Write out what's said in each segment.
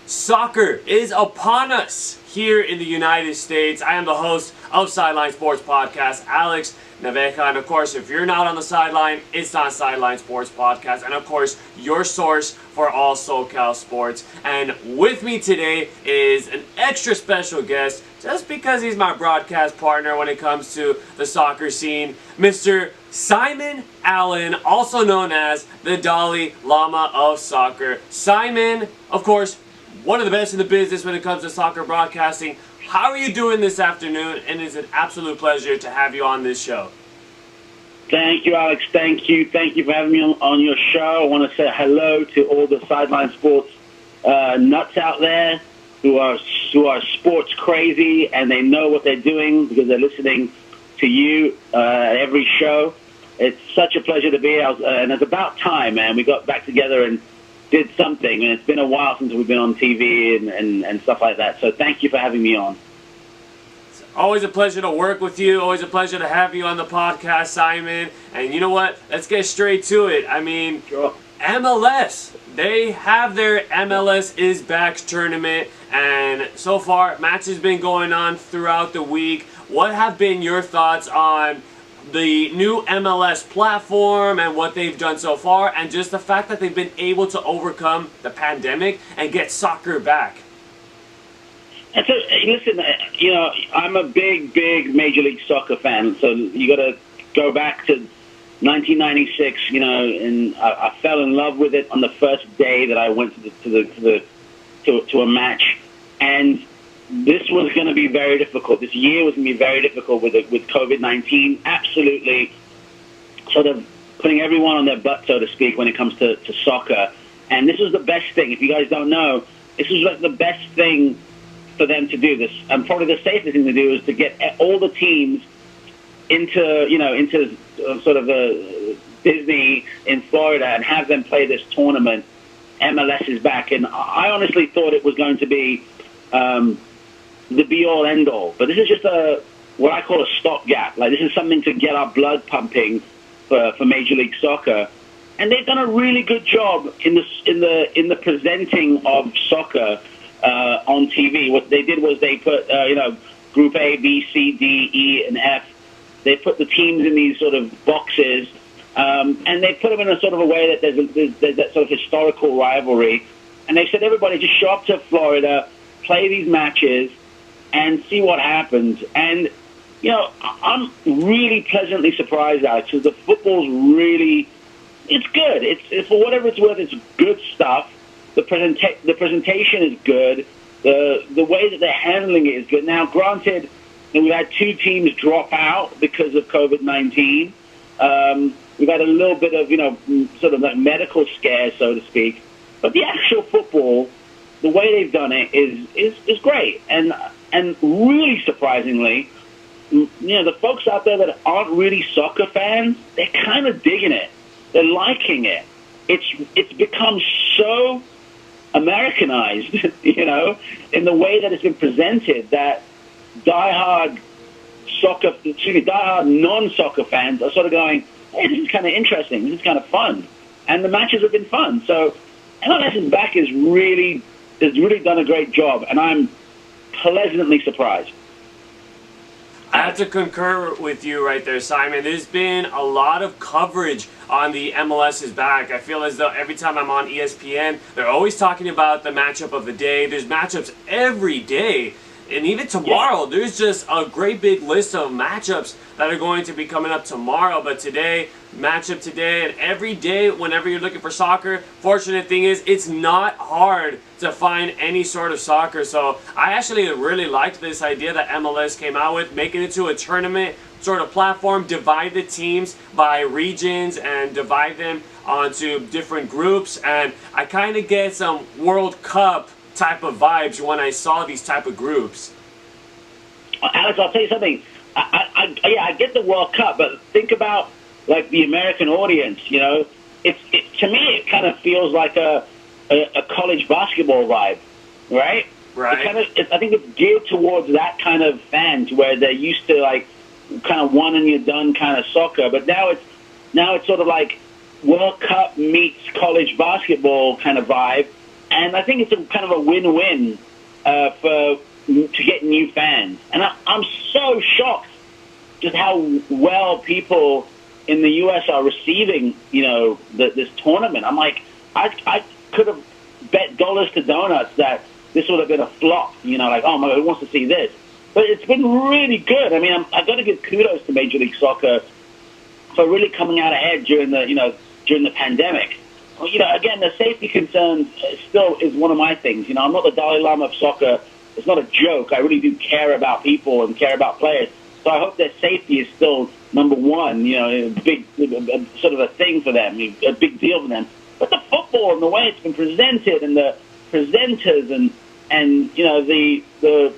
Soccer is upon us here in the United States. I am the host of Sideline Sports Podcast, Alex Naveja. And of course, if you're not on the sideline, it's not Sideline Sports Podcast. And of course, your source for all SoCal sports. And with me today is an extra special guest, just because he's my broadcast partner when it comes to the soccer scene, Mr. Simon Allen, also known as the Dalai Lama of Soccer. Simon, of course, one of the best in the business when it comes to soccer broadcasting. How are you doing this afternoon? And it's an absolute pleasure to have you on this show. Thank you, Alex. Thank you. Thank you for having me on your show. I want to say hello to all the Sideline Sports nuts out there who are sports crazy, and they know what they're doing because they're listening to you at every show. It's such a pleasure to be here. And it's about time, man. We got back together and did something, and it's been a while since we've been on TV and stuff like that. So thank you for having me on. It's always a pleasure to work with you. Always a pleasure to have you on the podcast, Simon. And you know what? Let's get straight to it. I mean, Sure. MLS. They have their MLS is Back tournament, and so far, matches been going on throughout the week. What have been your thoughts on the new MLS platform and what they've done so far, and just the fact that they've been able to overcome the pandemic and get soccer back? Listen, I'm a big Major League Soccer fan, so you got to go back to 1996, and I fell in love with it on the first day that I went to a match, and this was going to be very difficult. This year was going to be very difficult with COVID-19. Absolutely, sort of putting everyone on their butt, so to speak, when it comes to soccer. And this was the best thing. If you guys don't know, this was like the best thing for them to do. This, and probably the safest thing to do, is to get all the teams into sort of Disney in Florida and have them play this tournament. MLS is back, and I honestly thought it was going to be the be-all, end-all. But this is just what I call a stopgap. Like, this is something to get our blood pumping for Major League Soccer, and they've done a really good job in the presenting of soccer on TV. What they did was they put Group A, B, C, D, E, and F. They put the teams in these sort of boxes, and they put them in a sort of a way that there's that sort of historical rivalry. And they said, everybody just show up to Florida, play these matches, and see what happens. And, I'm really pleasantly surprised, Alex, because the football's really, it's good. It's for whatever it's worth, it's good stuff. The presentation is good. The way that they're handling it is good. Now, granted, we've had two teams drop out because of COVID-19. We've had a little bit of, sort of like medical scare, so to speak. But the actual football, the way they've done it is great. And really surprisingly, the folks out there that aren't really soccer fans, they're kind of digging it. They're liking it. It's become so Americanized, in the way that it's been presented, that diehard non-soccer fans are sort of going, hey, this is kind of interesting. This is kind of fun. And the matches have been fun. So MLS is back has really done a great job, and I'm pleasantly surprised. I have to concur with you right there, Simon. There's been a lot of coverage on the MLS is back. I feel as though every time I'm on ESPN, they're always talking about the matchup of the day. There's matchups every day. And even tomorrow, there's just a great big list of matchups that are going to be coming up tomorrow. But today, matchup today, and every day, whenever you're looking for soccer, fortunate thing is it's not hard to find any sort of soccer. So I actually really liked this idea that MLS came out with, making it to a tournament sort of platform, divide the teams by regions and divide them onto different groups. And I kind of get some World Cup type of vibes when I saw these type of groups. Alex, I'll tell you something. I get the World Cup, but think about like the American audience. To me, it kind of feels like a college basketball vibe, right? Right. I think it's geared towards that kind of fans where they're used to like kind of one and you're done kind of soccer, but now it's sort of like World Cup meets college basketball kind of vibe. And I think it's a kind of a win-win to get new fans. And I'm so shocked just how well people in the U.S. are receiving, this tournament. I'm like, I could have bet dollars to donuts that this would have been a flop. Like, oh my God, who wants to see this? But it's been really good. I mean, I've got to give kudos to Major League Soccer for really coming out ahead during the pandemic. Again, the safety concerns still is one of my things. I'm not the Dalai Lama of soccer. It's not a joke. I really do care about people and care about players. So I hope their safety is still number one. A big sort of a thing for them, a big deal for them. But the football and the way it's been presented, and the presenters, and the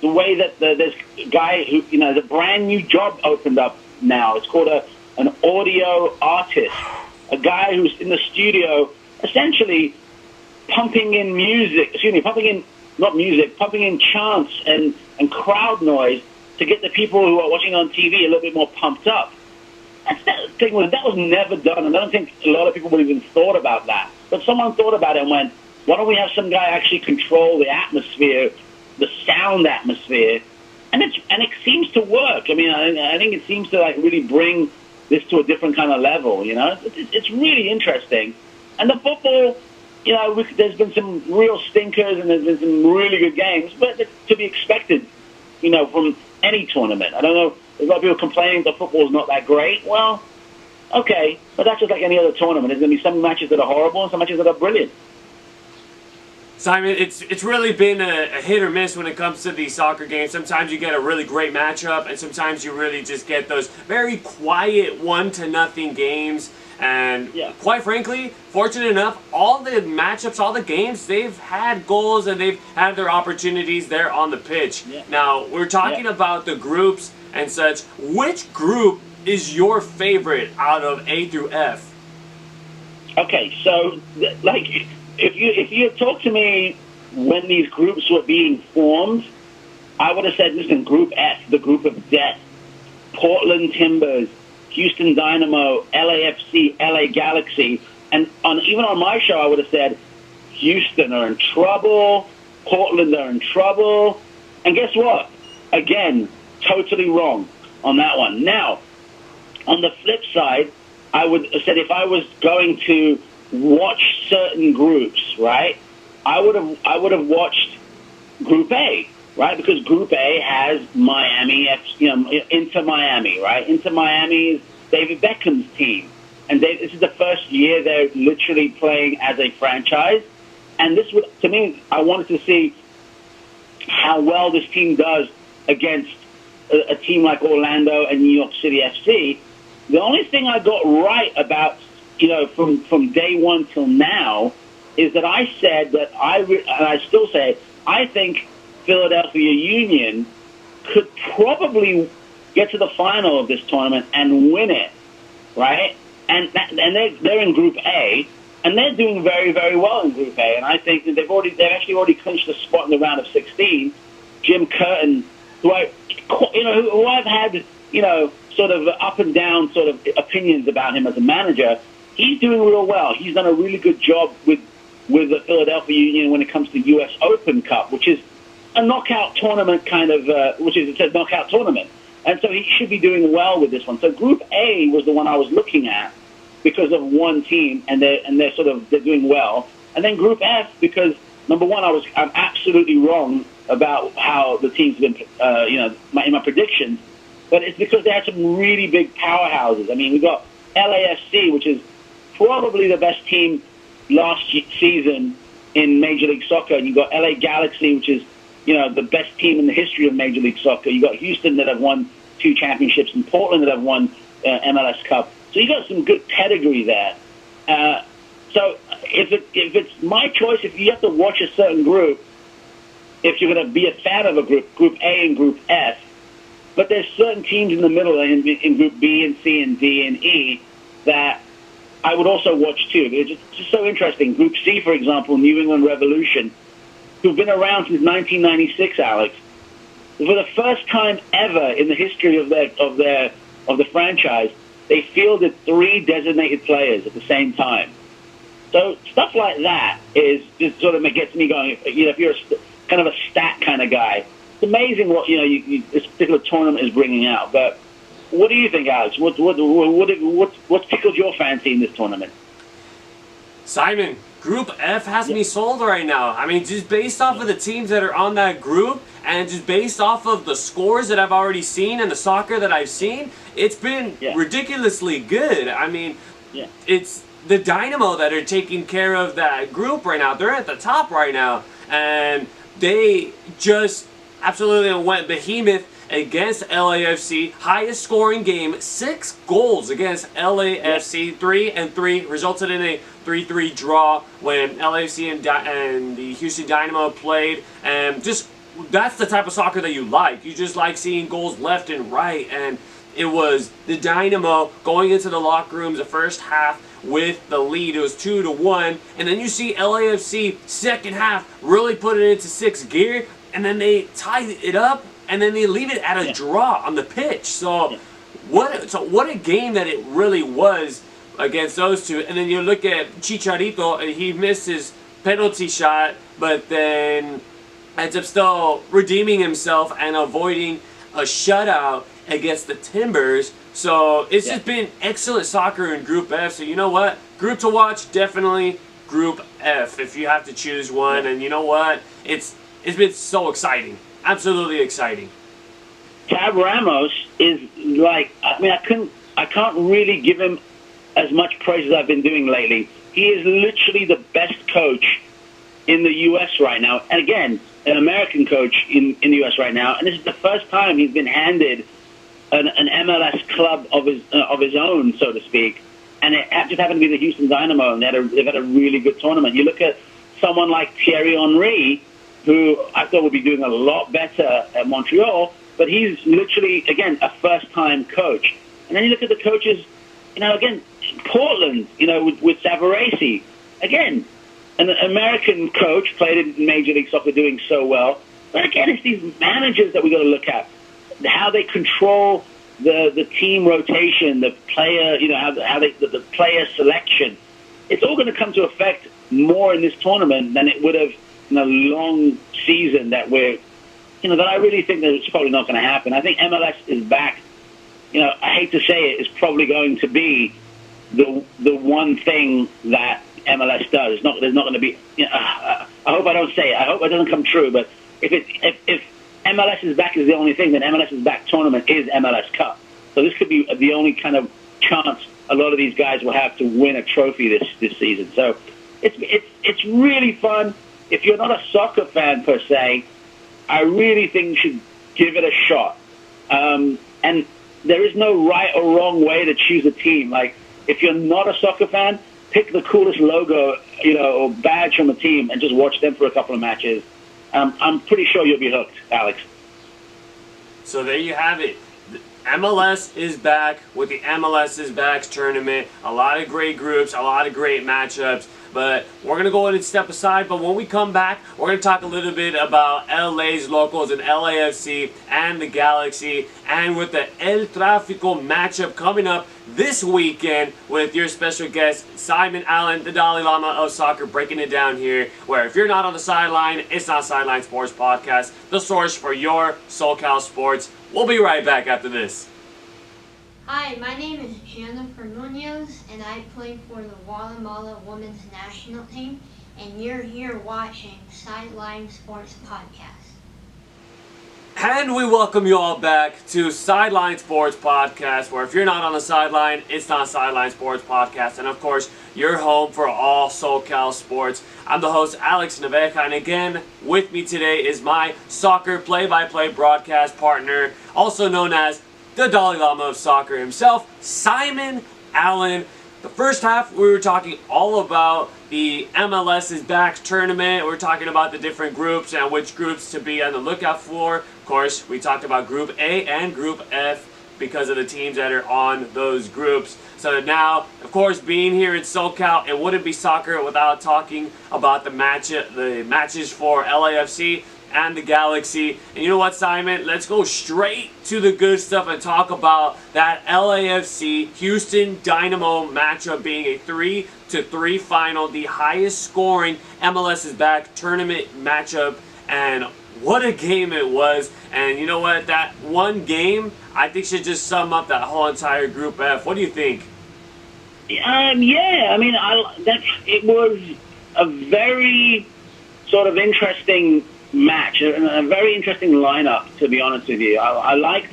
way that there's a guy who the brand new job opened up now. It's called an audio artist, a guy who's in the studio essentially pumping in chants and crowd noise to get the people who are watching on TV a little bit more pumped up. That was never done, and I don't think a lot of people would have even thought about that. But someone thought about it and went, why don't we have some guy actually control the atmosphere, the sound atmosphere? And it seems to work. I mean, I think it seems to really bring this to a different kind of level. It's really interesting. And the football, there's been some real stinkers and there's been some really good games, but it's to be expected, from any tournament. I don't know. There's a lot of people complaining that football's not that great. Well, okay, but that's just like any other tournament. There's going to be some matches that are horrible and some matches that are brilliant. Simon, it's really been a hit or miss when it comes to these soccer games. Sometimes you get a really great matchup, and sometimes you really just get those very quiet 1-0 games. And quite frankly, fortunate enough, all the matchups, all the games, they've had goals and they've had their opportunities there on the pitch. Yeah. Now, we're talking about the groups and such. Which group is your favorite out of A through F? Okay, so if you had talked to me when these groups were being formed, I would have said, listen, Group F, the group of death, Portland Timbers, Houston Dynamo, LAFC, LA Galaxy, and even on my show, I would have said Houston are in trouble, Portland are in trouble, and guess what? Again, totally wrong on that one. Now, on the flip side, I would have said if I was going to watch certain groups, right, I would have watched Group A, right, because Group A has Miami, Inter Miami, right? Inter Miami is David Beckham's team, and this is the first year they're literally playing as a franchise. And this would, to me, I wanted to see how well this team does against a team like Orlando and New York City FC. The only thing I got right about, from day one till now, is that I said that and I still say, I think Philadelphia Union could probably get to the final of this tournament and win it, right? And they're in Group A, and they're doing very, very well in Group A. And I think that they've actually already clinched a spot in the round of 16. Jim Curtin, who I've had, sort of up and down sort of opinions about him as a manager, he's doing real well. He's done a really good job with the Philadelphia Union when it comes to U.S. Open Cup, which is a knockout tournament it's a knockout tournament. And so he should be doing well with this one. So Group A was the one I was looking at because of one team, and they're doing well. And then Group F, because number one, I'm absolutely wrong about how the team's been, in my predictions, but it's because they had some really big powerhouses. I mean, we've got LAFC, which is probably the best team last season in Major League Soccer, and you've got LA Galaxy, which is the best team in the history of Major League Soccer. You got Houston that have won 2 championships, and Portland that have won MLS Cup. So you got some good pedigree there. So if it's my choice, if you have to watch a certain group, if you're going to be a fan of a group, Group A and Group F, but there's certain teams in the middle in Group B and C and D and E that I would also watch too. It's just so interesting. Group C, for example, New England Revolution, who've been around since 1996, Alex. For the first time ever in the history of the franchise, they fielded 3 designated players at the same time. So stuff like that is just sort of gets me going. If you're kind of a stat kind of guy, it's amazing what this particular tournament is bringing out. But what do you think, Alex? What's tickled your fancy in this tournament? Simon, Group F has me sold right now. I mean, just based off of the teams that are on that group, and just based off of the scores that I've already seen and the soccer that I've seen, it's been ridiculously good. I mean, it's the Dynamo that are taking care of that group right now. They're at the top right now, and they just absolutely went behemoth against LAFC. Highest scoring game, 6 goals against LAFC. 3-3 resulted in a 3-3 draw when LAFC and the Houston Dynamo played. And just that's the type of soccer that you like. You just like seeing goals left and right. And it was the Dynamo going into the locker rooms the first half with the lead. It was 2-1. And then you see LAFC second half really put it into 6th gear. And then they tie it up. And then they leave it at a draw on the pitch. So what a game that it really was against those two. And then you look at Chicharito, he missed his penalty shot, but then ends up still redeeming himself and avoiding a shutout against the Timbers. So it's just been excellent soccer in Group F. So you know what? Group to watch, definitely Group F if you have to choose one. And you know what? It's been so exciting. Absolutely exciting. Tab Ramos is like, I can't really give him as much praise as I've been doing lately. He is literally the best coach in the U.S. right now. And again, an American coach in the U.S. right now. And this is the first time he's been handed an MLS club of his own, so to speak. And it just happened to be the Houston Dynamo, and they've had a really good tournament. You look at someone like Thierry Henry, who I thought would be doing a lot better at Montreal, but he's literally, again, a first-time coach. And then you look at the coaches, again, Portland, with Savarese. Again, an American coach, played in Major League Soccer doing so well. But again, it's these managers that we got to look at, how they control the team rotation, the player, how the player selection. It's all going to come to effect more in this tournament than it would have in a long season that that I really think that it's probably not going to happen. I think MLS is back. I hate to say it, is probably going to be the one thing that MLS does. There's not going to be. I hope I don't say it. I hope it doesn't come true. But if MLS is back is the only thing, then MLS is back tournament is MLS Cup. So this could be the only kind of chance a lot of these guys will have to win a trophy this season. So it's really fun. If you're not a soccer fan per se, I really think you should give it a shot. And there is no right or wrong way to choose a team. Like, if you're not a soccer fan, pick the coolest logo, or badge from a team and just watch them for a couple of matches. I'm pretty sure you'll be hooked, Alex. So there you have it. MLS is back with the MLS is Back tournament. A lot of great groups, a lot of great matchups. But we're going to go ahead and step aside. But when we come back, we're going to talk a little bit about LA's locals and LAFC and the Galaxy. And with the El Tráfico matchup coming up this weekend with your special guest, Simon Allen, the Dalai Lama of Soccer, breaking it down here. Where if you're not on the sideline, it's not Sideline Sports Podcast, the source for your SoCal sports. We'll be right back after this. Hi, my name is Jennifer Munoz, and I play for the Guatemala women's national team, and you're here watching Sideline Sports Podcast. And we welcome you all back to Sideline Sports Podcast, where if you're not on the sideline, it's not Sideline Sports Podcast. And of course, your home for all SoCal sports. I'm the host, Alex Naveja, and again, with me today is my soccer play-by-play broadcast partner, also known as the Dalai Lama of Soccer himself, Simon Allen. The first half, we were talking all about the MLS is Back tournament. We're talking about the different groups and which groups to be on the lookout for. Of course, we talked about Group A and Group F because of the teams that are on those groups. So now, of course, being here in SoCal, it wouldn't be soccer without talking about the matches for LAFC. and the Galaxy. And you know what, Simon? Let's go straight to the good stuff and talk about that LAFC Houston Dynamo matchup being a 3-3 final, the highest scoring MLS is back tournament matchup, and what a game it was. And you know what, that one game I think should just sum up that whole entire Group F. What do you think? Yeah, I mean, it was a very sort of interesting match, a very interesting lineup, to be honest with you. I liked,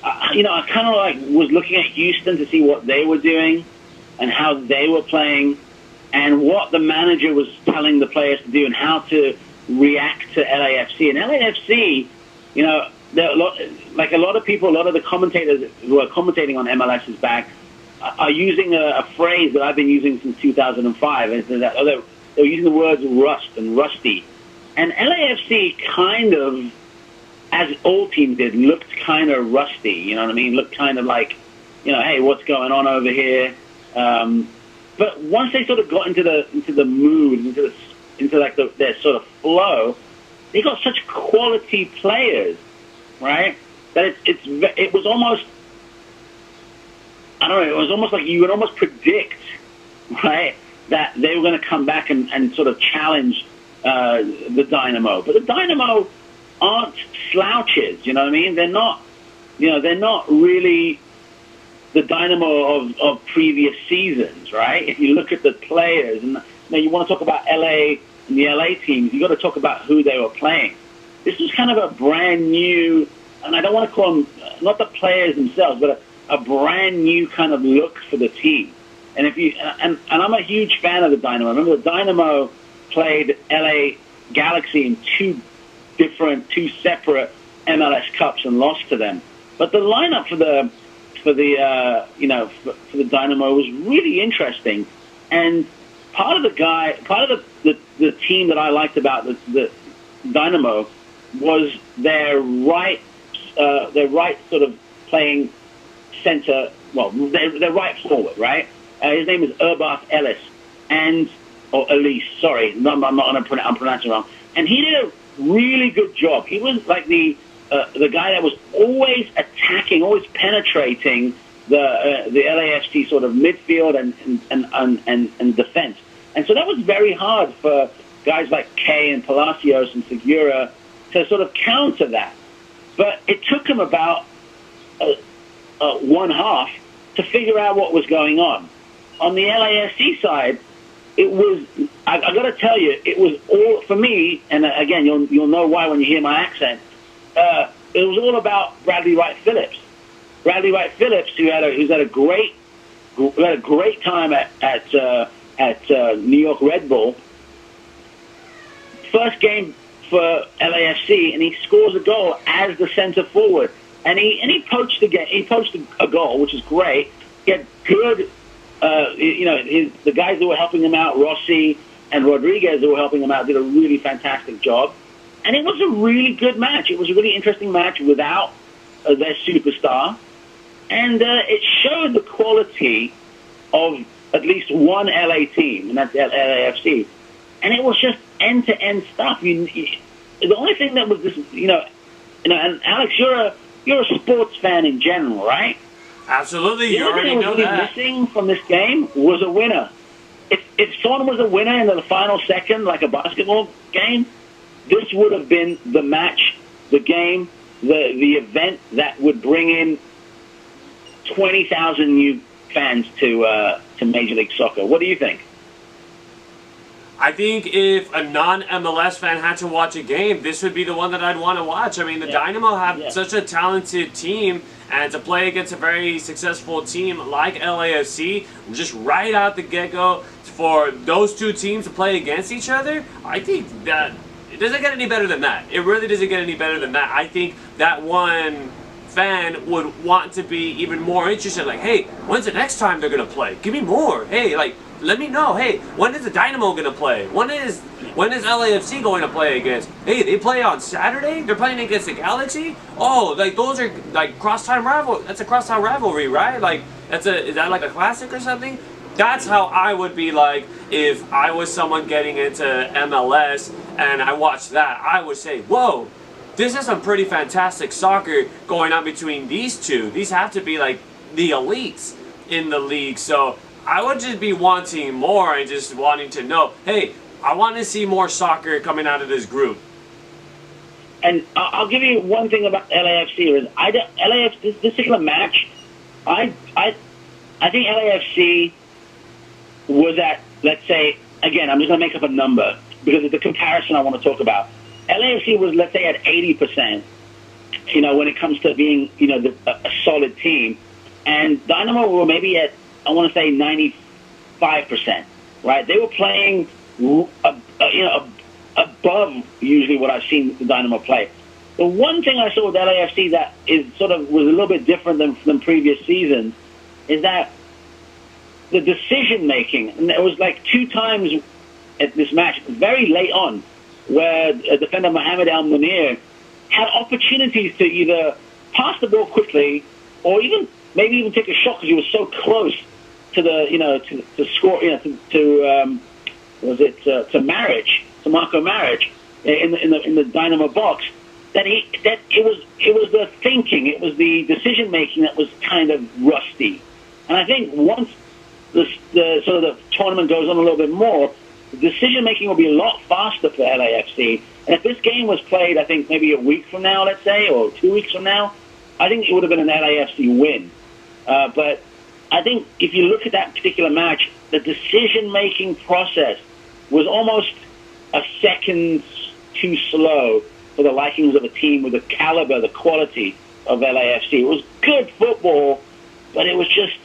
I kind of like was looking at Houston to see what they were doing and how they were playing and what the manager was telling the players to do and how to react to LAFC. And LAFC, there are a lot of people, a lot of the commentators who are commentating on MLS is back are using a phrase that I've been using since 2005. They're using the words rust and rusty. And LAFC kind of, as all teams did, looked kind of rusty, you know what I mean? Looked kind of like, hey, what's going on over here? But once they sort of got into the mood, into their sort of flow, they got such quality players, right? That it was almost, I don't know, it was almost like you would almost predict, right, that they were going to come back and sort of challenge the Dynamo. But the Dynamo aren't slouches, you know what I mean? They're not really the Dynamo of previous seasons, right? If you look at the players, and you want to talk about LA and the LA teams, you got to talk about who they were playing. This was kind of a brand new, and I don't want to call them, not the players themselves, but a brand new kind of look for the team. And and I'm a huge fan of the Dynamo. I remember the Dynamo played LA Galaxy in two separate MLS Cups and lost to them. But the lineup for the Dynamo was really interesting. And part of the team that I liked about the Dynamo was their right sort of playing center. Well, their right forward, right? His name is Ellis, sorry, no, I'm pronouncing it wrong. And he did a really good job. He was like the guy that was always attacking, always penetrating the LAFC sort of midfield and defense. And so that was very hard for guys like Kay and Palacios and Segura to sort of counter that. But it took him about one half to figure out what was going on. On the LAFC side, it was, I got to tell you, it was all, for me, and again, you'll know why when you hear my accent, it was all about Bradley Wright Phillips. Bradley Wright Phillips, who's had a great time at New York Red Bull. First game for LAFC, and he scores a goal as the center forward. And he poached a goal, which is great. He had good, the guys that were helping him out, Rossi and Rodriguez, that were helping him out, did a really fantastic job. And it was a really good match. It was a really interesting match without their superstar. And it showed the quality of at least one LA team, and that's LAFC. And it was just end-to-end stuff. The only thing that was this, and Alex, you're a sports fan in general, right? Absolutely, you already know that. The only thing that was really missing from this game was a winner. If someone was a winner in the final second, like a basketball game, this would have been the match, the game, the event that would bring in 20,000 new fans to Major League Soccer. What do you think? I think if a non-MLS fan had to watch a game, this would be the one that I'd want to watch. I mean, the Dynamo have such a talented team, and to play against a very successful team like LAFC, just right out the get-go, for those two teams to play against each other, I think that it doesn't get any better than that. It really doesn't get any better than that. I think that one fan would want to be even more interested, like, hey, when's the next time they're going to play? Give me more. Hey, like, let me know. Hey, when is the Dynamo going to play? When is LAFC going to play against? Hey, they play on Saturday? They're playing against the Galaxy? Oh, like, those are, like, crosstown rival. That's a crosstown rivalry, right? Like, is that like a classic or something? That's how I would be like if I was someone getting into MLS and I watched that. I would say, whoa, this is some pretty fantastic soccer going on between these two. These have to be like the elites in the league. So I would just be wanting more and just wanting to know, hey, I want to see more soccer coming out of this group. And I'll give you one thing about LAFC. This particular match, I think LAFC was at, let's say, again, I'm just going to make up a number because of the comparison I want to talk about. LAFC was, let's say, at 80%, when it comes to being, a solid team. And Dynamo were maybe at, I want to say, 95%, right? They were playing, above usually what I've seen the Dynamo play. The one thing I saw with LAFC that was a little bit different than previous seasons is that the decision making, and there was like 2 times at this match, very late on, where defender Mohamed El Munir had opportunities to either pass the ball quickly or maybe even take a shot because he was so close to the to score to Marco Maric in the Dynamo box that it was the thinking, it was the decision making that was kind of rusty. And I think once the tournament goes on a little bit more, the decision making will be a lot faster for LAFC. And if this game was played, I think maybe a week from now, let's say, or 2 weeks from now, I think it would have been an LAFC win. But I think if you look at that particular match, the decision making process was almost a second too slow for the likings of a team with the caliber, the quality of LAFC. It was good football, but it was just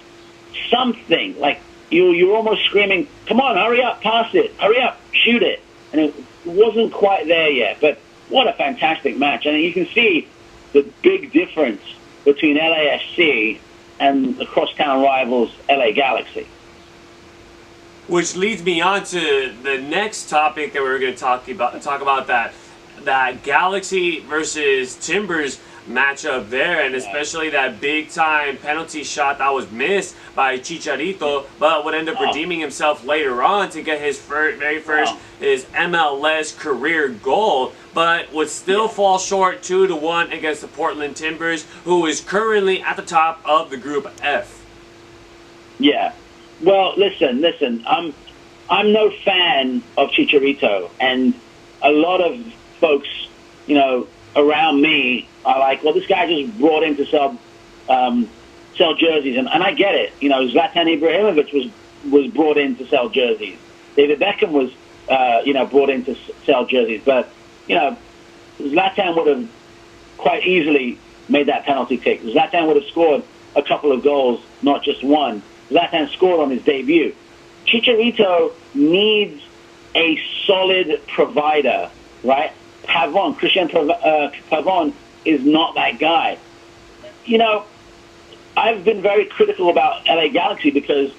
something. Like, you're almost screaming, come on, hurry up, pass it, hurry up, shoot it. And it wasn't quite there yet. But what a fantastic match. And you can see the big difference between LAFC and the crosstown rivals LA Galaxy. Which leads me on to the next topic that we're going to talk about that Galaxy versus Timbers matchup there, and especially that big-time penalty shot that was missed by Chicharito, but would end up redeeming himself later on to get his very first his MLS career goal, but would still fall short 2-1 against the Portland Timbers, who is currently at the top of the Group F. Yeah. Well, listen. I'm no fan of Chicharito, and a lot of folks, around me are like, well, this guy just brought in to sell jerseys, and I get it. Zlatan Ibrahimovic was brought in to sell jerseys. David Beckham was, brought in to sell jerseys, but Zlatan would have quite easily made that penalty kick. Zlatan would have scored a couple of goals, not just one. Zlatan scored on his debut. Chicharito needs a solid provider, right? Christian Pavon is not that guy. I've been very critical about LA Galaxy because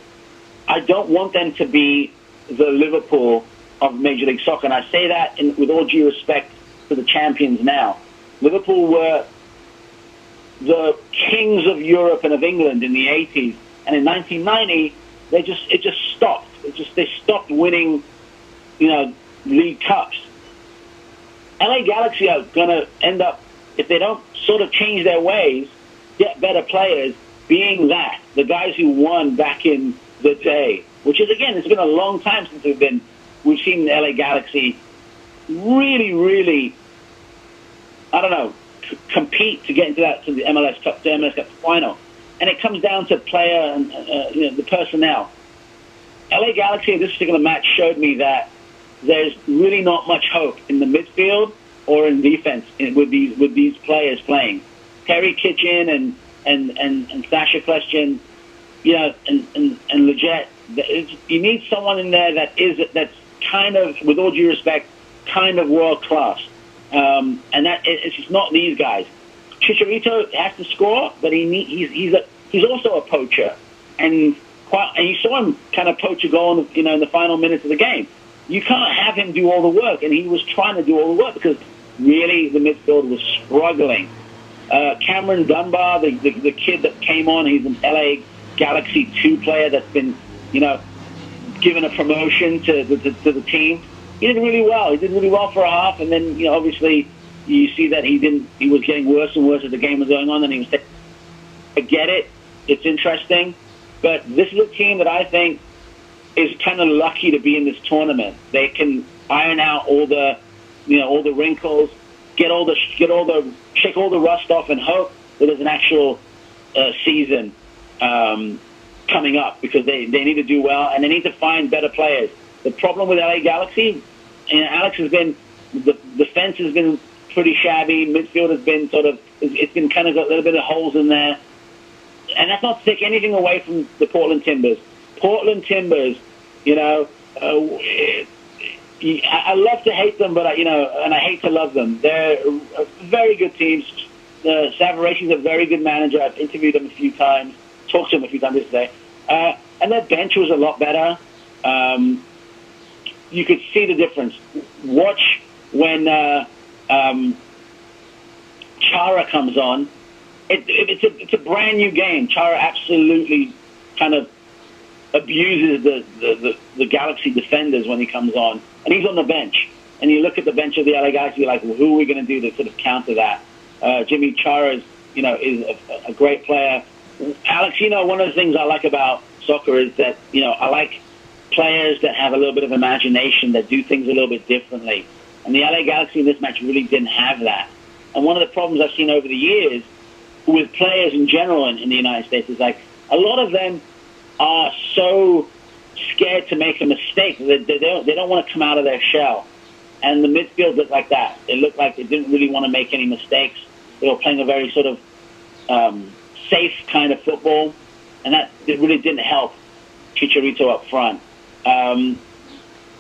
I don't want them to be the Liverpool of Major League Soccer. And I say that with all due respect to the champions now. Liverpool were the kings of Europe and of England in the 80s. And in 1990, it just stopped. They stopped winning, league cups. LA Galaxy are going to end up, if they don't sort of change their ways, get better players, being the guys who won back in the day. Which is, again, it's been a long time since we've seen the LA Galaxy really, really, compete to get into to the MLS Cup final. And it comes down to player and the personnel. LA Galaxy in this particular match showed me that there's really not much hope in the midfield or in defense with these players playing. Terry Kitchen and Sasha Question, and Leggett. You need someone in there that's kind of, with all due respect, kind of world class. And it's just not these guys. Chicharito has to score, but he's also a poacher, and you saw him kind of poach a goal in the final minutes of the game. You can't have him do all the work, and he was trying to do all the work because really the midfield was struggling. Cameron Dunbar, the kid that came on, he's an LA Galaxy 2 player that's been given a promotion to the team. He did really well. He did really well for a half, and then obviously you see that he was getting worse and worse as the game was going on. And he was. I get it. It's interesting, but this is a team that I think is kind of lucky to be in this tournament. They can iron out all the wrinkles, shake all the rust off, and hope that there's an actual season coming up, because they need to do well and they need to find better players. The problem with LA Galaxy, Alex, has been the defense has been pretty shabby. Midfield has been it's been kind of got a little bit of holes in there, and that's not to take anything away from the Portland Timbers. Portland Timbers, I love to hate them, but and I hate to love them. They're a very good team. Savaresi's a very good manager. I've interviewed him a few times, talked to him a few times yesterday, and their bench was a lot better. You could see the difference. Watch when Chara comes on. It's a brand new game. Chara absolutely kind of abuses the Galaxy defenders when he comes on, and he's on the bench. And you look at the bench of the LA Galaxy, you're like, well, who are we going to do to sort of counter that? Jimmy Chara is a great player. Alex, one of the things I like about soccer is that I like players that have a little bit of imagination, that do things a little bit differently. And the LA Galaxy in this match really didn't have that. And one of the problems I've seen over the years with players in general in the United States is like a lot of them are so scared to make a mistake that they don't want to come out of their shell. And the midfield looked like that. It looked like they didn't really want to make any mistakes. They were playing a very sort of safe kind of football, and that really didn't help Chicharito up front.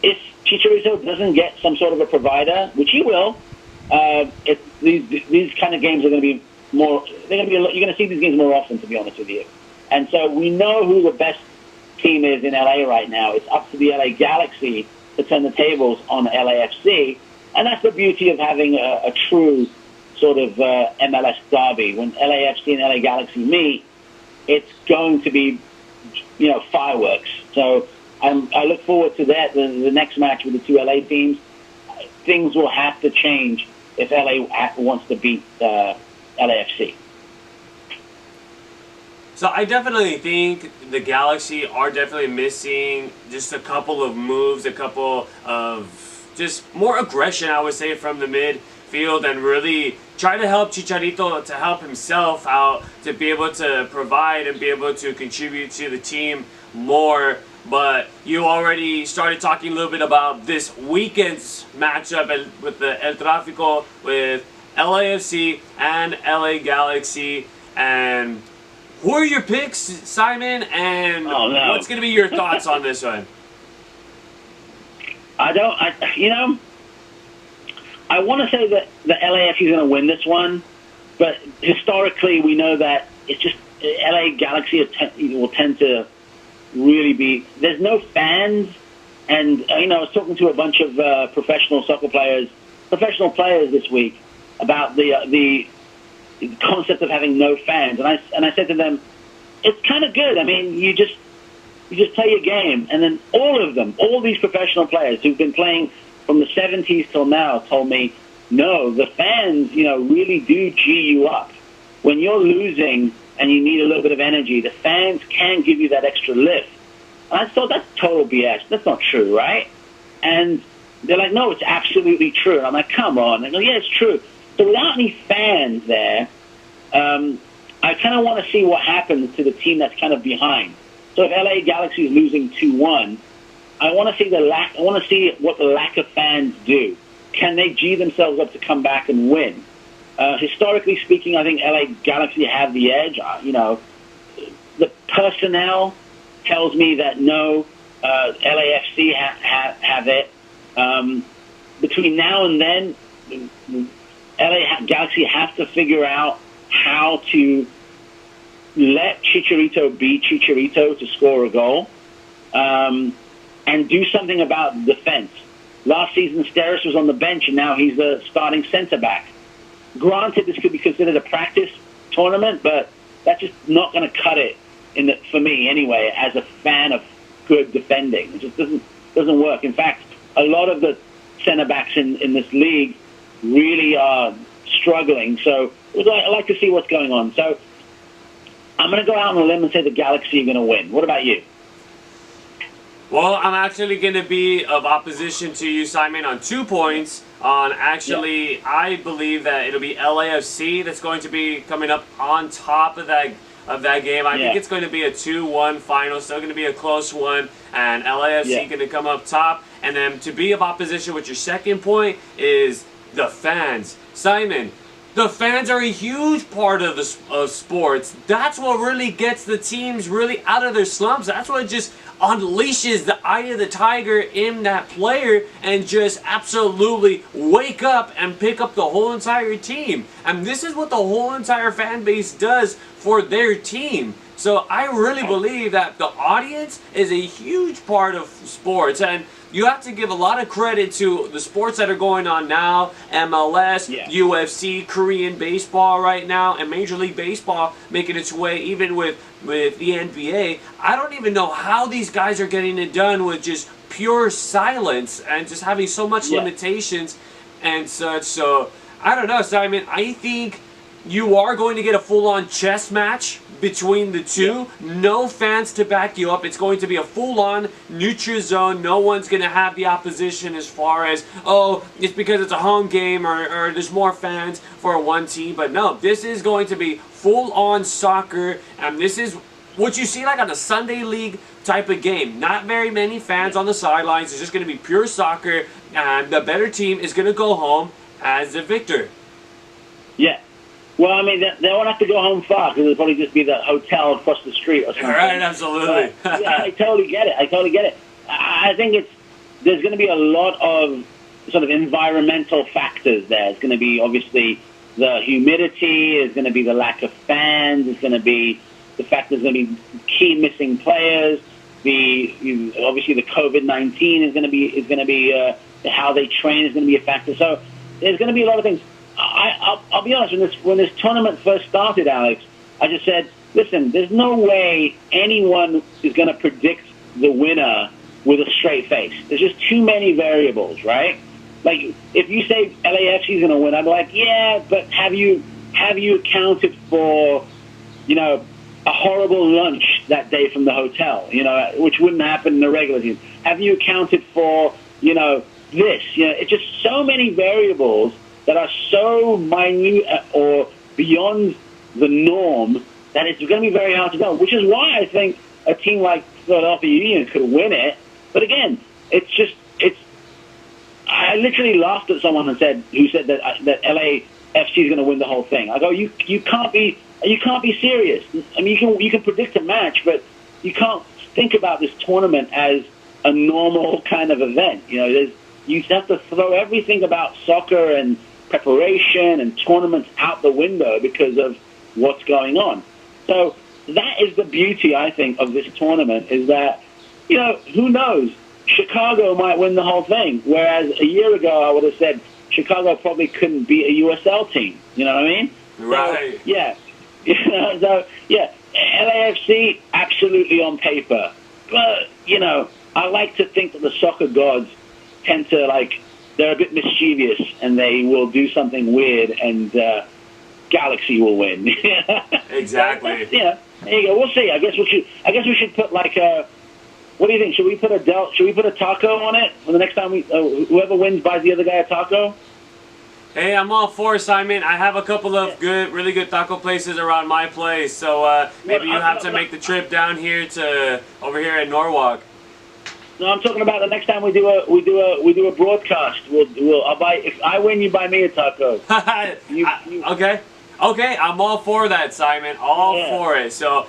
If Chicharito doesn't get some sort of a provider, which he will, these kind of games are going to be more. You're going to see these games more often, to be honest with you. And so we know who the best team is in LA right now. It's up to the LA Galaxy to turn the tables on LAFC, and that's the beauty of having a true sort of MLS derby. When LAFC and LA Galaxy meet, it's going to be fireworks. So I look forward to that. The next match with the two LA teams, things will have to change if LA wants to beat LAFC. So I definitely think the Galaxy are definitely missing just a couple of moves, a couple of just more aggression, I would say, from the midfield, and really try to help Chicharito to help himself out, to be able to provide and be able to contribute to the team more. But you already started talking a little bit about this weekend's matchup with the El Tráfico, with LAFC and LA Galaxy. And who are your picks, Simon? And what's going to be your thoughts on this one? I want to say that the LAFC is going to win this one, but historically we know that it's just LA Galaxy will tend to really be. There's no fans, and I was talking to a bunch of professional players this week about the concept of having no fans, and I said to them, it's kind of good. I mean, you just play your game, and then all these professional players who've been playing from the 70s till now told me, no, the fans, really do G you up. When you're losing and you need a little bit of energy, the fans can give you that extra lift. And I thought, that's total BS. That's not true, right? And they're like, no, it's absolutely true. And I'm like, come on. And I go, yeah, it's true. So without any fans there, I kind of want to see what happens to the team that's kind of behind. So if LA Galaxy is losing 2-1, I want to see I want to see what the lack of fans do. Can they G themselves up to come back and win? Historically speaking, I think LA Galaxy have the edge. The personnel tells me that no, LAFC have it. Between now and then, LA Galaxy have to figure out how to let Chicharito be Chicharito to score a goal, and do something about defense. Last season, Steris was on the bench, and now he's the starting center back. Granted, this could be considered a practice tournament, but that's just not going to cut it for me anyway, as a fan of good defending. It just doesn't work. In fact, a lot of the center backs in this league really are struggling. So I like to see what's going on. So I'm going to go out on a limb and say the Galaxy are going to win. What about you? Well, I'm actually going to be of opposition to you, Simon, on 2 points. I believe that it'll be LAFC that's going to be coming up on top of that game. I think it's going to be a 2-1 final, still going to be a close one, and LAFC going to come up top. And then to be of opposition with your second point is the fans. Simon, the fans are a huge part of sports. That's what really gets the teams really out of their slumps. That's what just unleashes the eye of the tiger in that player and just absolutely wake up and pick up the whole entire team. And this is what the whole entire fan base does for their team. So I really believe that the audience is a huge part of sports, and you have to give a lot of credit to the sports that are going on now, MLS, UFC, Korean baseball right now, and Major League Baseball making its way even with the NBA. I don't even know how these guys are getting it done with just pure silence and just having so much limitations and such. So, I don't know, Simon. I think you are going to get a full-on chess match between the two. No fans to back you up. It's going to be a full-on neutral zone. No one's going to have the opposition as far as, oh, it's because it's a home game or there's more fans for one team. But no, this is going to be full-on soccer, and this is what you see like on a Sunday league type of game. Not very many fans on the sidelines. It's just going to be pure soccer, and the better team is going to go home as the victor. Yeah. Well, I mean, they won't have to go home far because it'll probably just be the hotel across the street or something. Right, absolutely. Yeah, I totally get it. I think there's going to be a lot of sort of environmental factors there. It's going to be obviously the humidity. It's going to be the lack of fans. It's going to be the fact there's going to be key missing players. Obviously the COVID-19 is going to be how they train is going to be a factor. So there's going to be a lot of things. I'll be honest, when this tournament first started, Alex, I just said, listen, there's no way anyone is going to predict the winner with a straight face. There's just too many variables, right? Like, if you say LAFC is going to win, I'm like, yeah, but have you accounted for, a horrible lunch that day from the hotel, which wouldn't happen in the regular season? Have you accounted for, this? It's just so many variables that are so minute or beyond the norm that it's going to be very hard to know, which is why I think a team like Philadelphia Union could win it. But again, I literally laughed at someone who said that LAFC is going to win the whole thing. I go, you can't be serious. I mean, you can predict a match, but you can't think about this tournament as a normal kind of event. You have to throw everything about soccer and preparation and tournaments out the window because of what's going on. So that is the beauty, I think, of this tournament, is that, who knows? Chicago might win the whole thing, whereas a year ago I would have said Chicago probably couldn't beat a USL team. You know what I mean? Right. So, LAFC, absolutely on paper. But, I like to think that the soccer gods tend to, they're a bit mischievous, and they will do something weird, and Galaxy will win. Exactly. There you go. We'll see. I guess we should put what do you think? Should we put a taco on it for the next time whoever wins buys the other guy a taco? Hey, I'm all for it, Simon. I have a couple of really good taco places around my place, so maybe you have to make the trip down here to over here in Norwalk. No, I'm talking about the next time we do a broadcast. I'll buy. If I win, you buy me a taco. Okay. I'm all for that, Simon. All for it. So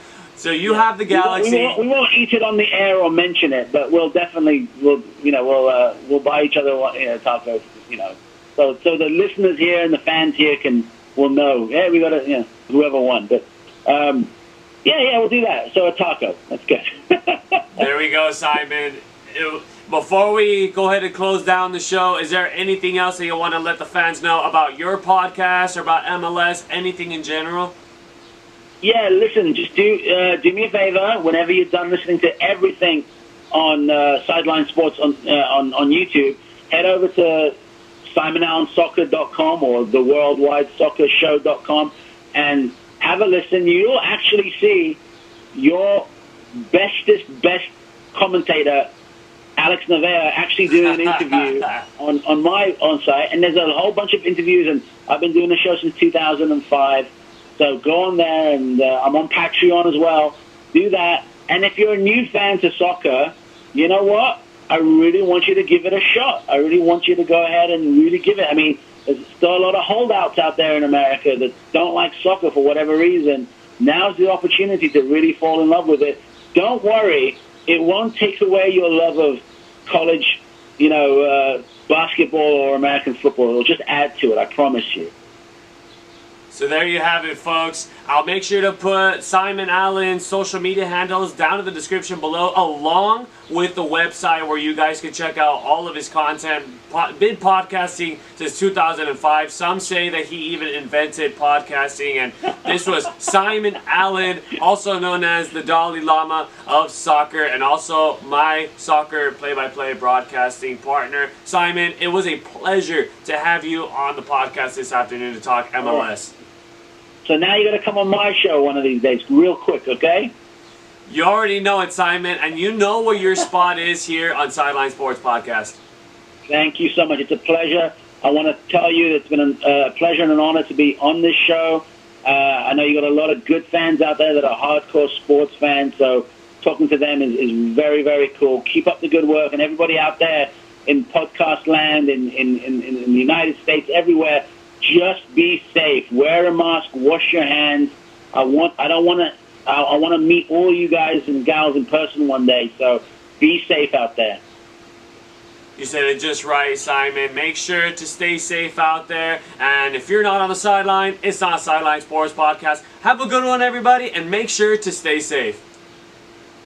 you have the Galaxy. We won't eat it on the air or mention it, but we'll definitely we'll buy each other tacos. So the listeners here and the fans here will know. Hey, we got whoever won, but. We'll do that. So a taco. That's good. There we go, Simon. Before we go ahead and close down the show, is there anything else that you want to let the fans know about your podcast or about MLS, anything in general? Yeah, listen, just do me a favor. Whenever you're done listening to everything on Sideline Sports on YouTube, head over to SimonAllenSoccer.com or the WorldwideSoccerShow.com and have a listen. You'll actually see your best commentator, Alex Nevea, actually doing an interview on site. And there's a whole bunch of interviews, and I've been doing the show since 2005. So go on there, and I'm on Patreon as well. Do that. And if you're a new fan to soccer, you know what? I really want you to give it a shot. I really want you to go ahead and really give it. I mean, there's still a lot of holdouts out there in America that don't like soccer for whatever reason. Now's the opportunity to really fall in love with it. Don't worry. It won't take away your love of college, basketball or American football. It'll just add to it, I promise you. So there you have it, folks. I'll make sure to put Simon Allen's social media handles down in the description below, along with the website where you guys can check out all of his content. Been podcasting since 2005. Some say that he even invented podcasting, and this was Simon Allen, also known as the Dalai Lama of Soccer, and also my soccer play-by-play broadcasting partner. Simon, it was a pleasure to have you on the podcast this afternoon to talk MLS. So now you got to come on my show one of these days, real quick, okay? You already know it, Simon, and you know where your spot is here on Sideline Sports Podcast. Thank you so much. It's a pleasure. I want to tell you it's been a pleasure and an honor to be on this show. I know you got a lot of good fans out there that are hardcore sports fans, so talking to them is very, very cool. Keep up the good work, and everybody out there in podcast land, in the United States, everywhere, just be safe. Wear a mask. Wash your hands. I want to meet all you guys and gals in person one day. So be safe out there. You said it just right, Simon. Make sure to stay safe out there. And if you're not on the sideline, it's not Sideline Sports Podcast. Have a good one, everybody, and make sure to stay safe.